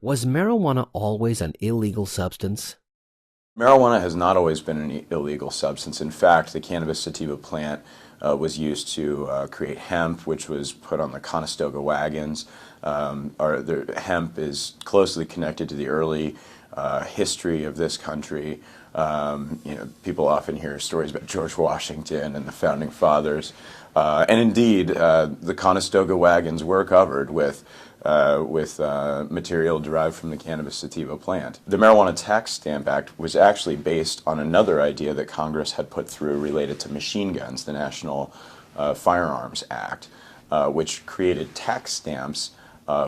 Was marijuana always an illegal substance? Marijuana has not always been an illegal substance. In fact, the cannabis sativa plant was used to create hemp, which was put on the Conestoga wagons. The hemp is closely connected to the early history of this country. People often hear stories about George Washington and the founding fathers, and indeed, the Conestoga wagons were covered with material derived from the cannabis sativa plant. The Marijuana Tax Stamp Act was actually based on another idea that Congress had put through related to machine guns, the National Firearms Act, which created tax stamps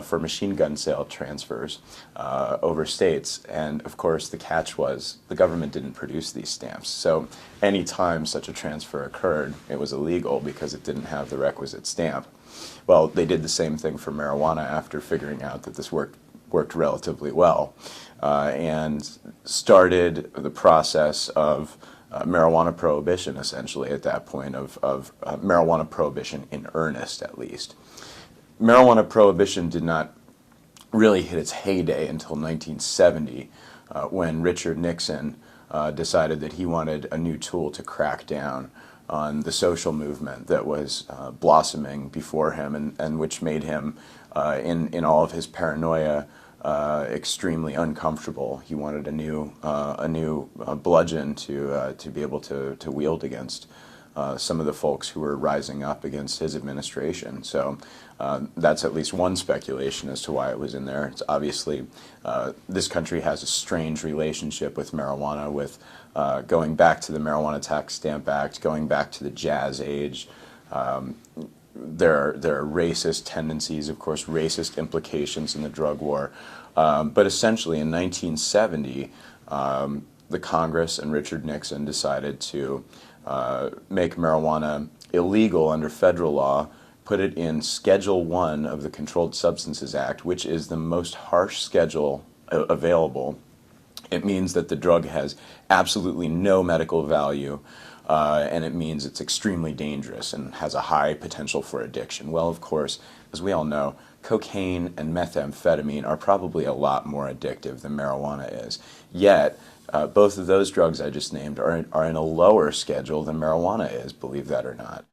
for machine gun sale transfers over states. And of course, the catch was the government didn't produce these stamps. So any time such a transfer occurred, it was illegal because it didn't have the requisite stamp. Well, they did the same thing for marijuana after figuring out that this worked relatively well, and started the process of marijuana prohibition, essentially, at that point, of marijuana prohibition in earnest, at least. Marijuana prohibition did not really hit its heyday until 1970, when Richard Nixon decided that he wanted a new tool to crack down on the social movement that was blossoming before him, and which made him, in all of his paranoia, extremely uncomfortable. He wanted a new bludgeon to be able to wield against some of the folks who were rising up against his administration. So that's at least one speculation as to why it was in there. It's obviously, this country has a strange relationship with marijuana, with going back to the Marijuana Tax Stamp Act, going back to the Jazz Age. There are racist tendencies, of course, racist implications in the drug war. But essentially in 1970, the Congress and Richard Nixon decided to make marijuana illegal under federal law, put it in Schedule I of the Controlled Substances Act, which is the most harsh schedule available. It means that the drug has absolutely no medical value, and it means it's extremely dangerous and has a high potential for addiction. Well, of course, as we all know, cocaine and methamphetamine are probably a lot more addictive than marijuana is. Yet, both of those drugs I just named are in a lower schedule than marijuana is, believe that or not.